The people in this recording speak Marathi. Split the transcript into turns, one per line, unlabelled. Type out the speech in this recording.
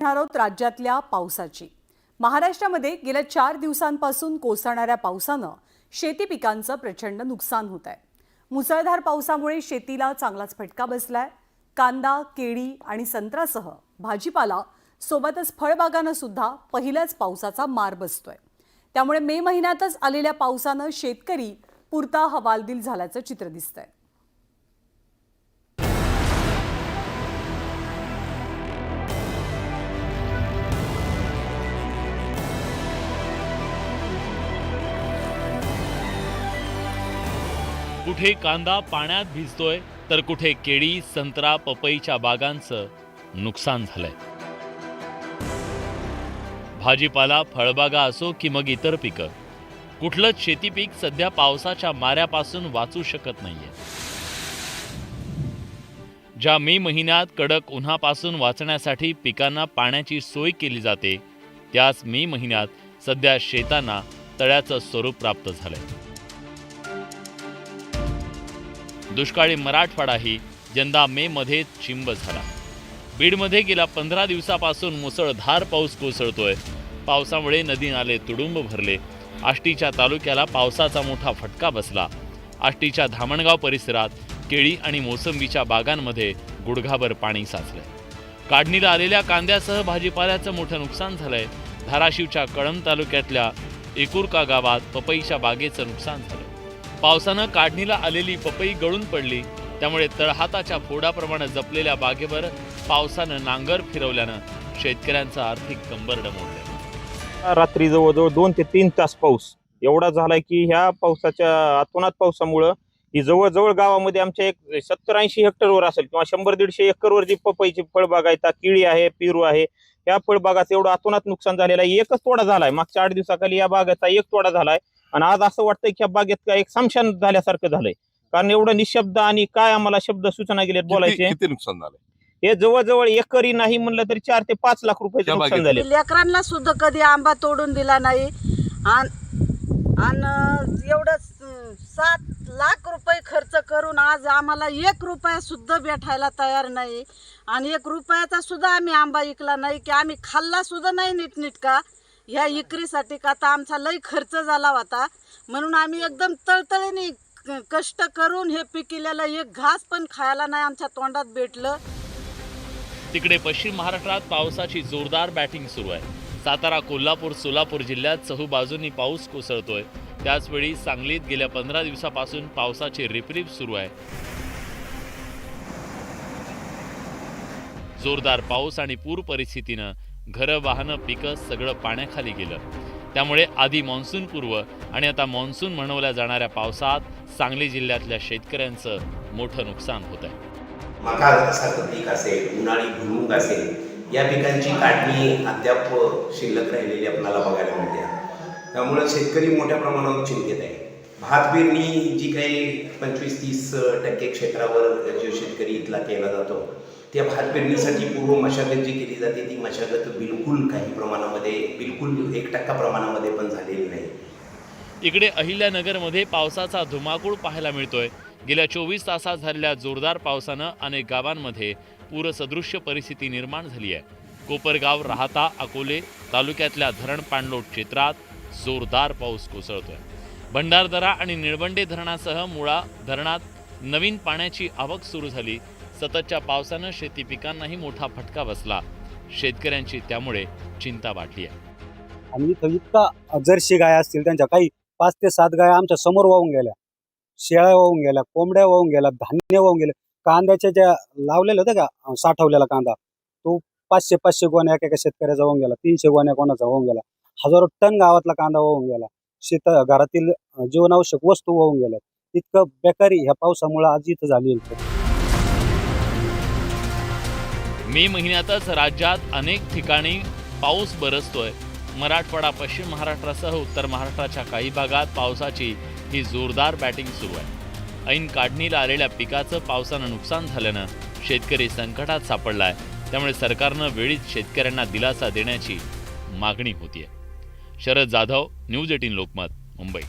आहोत राज्यातल्या पावसाची। महाराष्ट्रामध्ये गेल्या 4 दिवसांपासून कोसळणाऱ्या पावसानं शेती पिकांचं प्रचंड नुकसान होत आहे। मुसळधार पावसामुळे शेतीला चांगलाच फटका बसलाय। कांदा, केळी आणि संत्र्यासह भाजीपाला सोबतच फळबागांना सुद्धा पहिल्याच पावसाचा मार बसतोय। त्यामुळे मे महिन्यातच आलेल्या पावसानं शेतकरी पुरता हवालदिल झाल्याचं चित्र दिसतंय।
कुठे कांदा पाण्यात भिजतोय तर कुठे केळी, संत्रा, पपईच्या बागांचं नुकसान झालंय। भाजीपाला, फळबागा असो की मग इतर पिकं, कुठलंच शेती पीक सध्या पावसाच्या माऱ्यापासून वाचू शकत नाहीये। ज्या मे महिन्यात कडक उन्हापासून वाचण्यासाठी पिकांना पाण्याची सोय केली जाते, त्याच मे महिन्यात सध्या शेतांना तळ्याचं स्वरूप प्राप्त झालंय। दुष्काळी मराठवाडाही यंदा मे मध्ये चिंब झाला। बीडमध्ये गेल्या 15 दिवसापासून मुसळधार पाऊस कोसळतोय। पावसामुळे नदी नाले तुडुंब भरले। आष्टीच्या तालुक्याला पावसाचा मोठा फटका बसला। आष्टीच्या धामणगाव परिसरात केळी आणि मोसंबीच्या बागांमध्ये गुडघाभर पाणी साचलंय। काढणीला आलेल्या कांद्यासह भाजीपाल्याचं मोठं नुकसान झालंय। धाराशिवच्या कळंब तालुक्यातल्या एकुरका गावात पपईच्या बागेचं नुकसान झालं। पावसानं काढणीला आलेली पपई गळून पडली, त्यामुळे तळहाताच्या फोडाप्रमाणे जपलेल्या बागेवर पावसानं नांगर फिरवल्यानं शेतकऱ्यांचा आर्थिक कंबरड मोडलं।
रात्री जवळजवळ 2 ते 3 तास पाऊस एवढा झालाय की ह्या पावसाच्या अतोनात पावसामुळं ही जवळजवळ गावामध्ये आमच्या एक 70-80 हेक्टरवर असेल किंवा 100-150 एकरवर जी पपईची फळबाग आहे, केळी आहे, पेरू आहे, या फळबागाचं एवढं अतोनात नुकसान झालेलं आहे। एकच तोडा झालाय। मागच्या 8 दिवसाखाली या बागेचा एक तोडा झालाय आणि आज असं वाटतंय की या बागेत काय एक समशान झाल्यासारखं झालंय, कारण एवढं निशब्द आणि काय आम्हाला शब्द सूचना गेलेत बोलायचे।
किती नुकसान झालंय?
हे जवळजवळ एकरी नाही म्हणलं तरी 4 ते 5 लाख रुपयाचं नुकसान झाले।
लेकरांना सुद्धा कधी आंबा तोडून दिला नाही आणि एवढं 7 लाख रुपये खर्च करून आज आम्हाला 1 रुपया सुद्धा भेटायला तयार नाही आणि 1 रुपयाचा सुद्धा आम्ही आंबा विकला नाही की आम्ही खाल्ला सुद्धा नाही नीटनीटका ह्या इकरीसाठी का आता आमचा लई खर्च झाला होता। म्हणून आम्ही एकदम तळतळीने कष्ट करून हे पिकलेलं एक घास पण खायला नाही आमच्या तोंडात भेटलं।
तिकडे पश्चिम महाराष्ट्रात पावसाची जोरदार बॅटिंग सुरू आहे। सातारा, कोल्हापूर, सोलापूर जिल्ह्यात चहूबाजूंनी पाऊस कोसळतोय। त्याचवेळी सांगलीत गेल्या 15 दिवसापासून पावसाची रिपरिप सुरू आहे। जोरदार पाऊस आणि पूर परिस्थितीनं घरं, वाहनं, पिकं सगळं पाण्याखाली गेलं। त्यामुळे आधी मान्सून पूर्व आणि आता मान्सून म्हणवल्या जाणाऱ्या पावसात सांगली जिल्ह्यातल्या शेतकऱ्यांचं मोठं नुकसान होत आहे।
मका सारखं पीक असेल, उन्हाळी भुईमूग असेल, या पिकांची काढणी अद्याप शिल्लक राहिलेली आपल्याला बघायला मिळते। त्यामुळे शेतकरी मोठ्या प्रमाणावर चिंतित आहे। भात पेरणी जी काही 25-30% क्षेत्रावर जो शेतकरी इथला केला जातो, त्या भात पेरणीसाठी पूर्व मशागत जी केली जाते ती मशागत बिलकुल काही प्रमाणामध्ये, बिलकुल 1% प्रमाणामध्ये पण झालेली नाही।
इकडे अहिल्यानगरमध्ये पावसाचा धुमाकूळ पाहायला मिळतोय। गेल्या 24 तासात झालेल्या जोरदार पावसानं अनेक गावांमध्ये पूरसदृश्य परिस्थिती निर्माण झाली आहे। कोपरगाव, राहाता, अकोले तालुक्यातल्या धरण पाणलोट क्षेत्रात जोरदार पाऊस कोसळतोय। भंडारदरा आणि निळवंडे धरणासह मुळा धरणात नवीन पाण्याची आवक सुरू झाली। सततच्या पावसानं शेती पिकांनाही मोठा फटका बसला। शेतकऱ्यांची त्यामुळे चिंता वाढली आहे।
आणि इथं इतका जर्सी गाय असतील, त्यांच्या काही 5 ते 7 गाय आमच्या समोर वाहून गेल्या, शेळ्या वाहून गेल्या, कोंबड्या वाहून गेल्या, धान्य वाहून गेले। कांद्याच्या ज्या लावलेलं होतं का साठवलेला कांदा, तो 500 गोण्या एका शेतकऱ्याचा वाहून गेला, 300 गोण्या कोणाचा वाहून गेला, हजारो टन गावातला कांदा वाहून गेला, घरातील जीवनावश्यक वस्तू वाहून गेल्या। इतकं बेकारी ह्या पावसामुळे आज इथं झाली आहे।
मे महिन्यातच राज्यात अनेक ठिकाणी पाऊस बरसतोय। मराठवाडा, पश्चिम महाराष्ट्रासह उत्तर महाराष्ट्राच्या काही भागात पावसाची ही जोरदार बॅटिंग सुरू आहे। ऐन काढणीला आलेल्या पिकाचं पावसानं नुकसान झाल्यानं शेतकरी संकटात सापडलाय। त्यामुळे सरकारनं वेळीच शेतकऱ्यांना दिलासा देण्याची मागणी होतीये। शरद जाधव, न्यूज 18 लोकमत, मुंबई।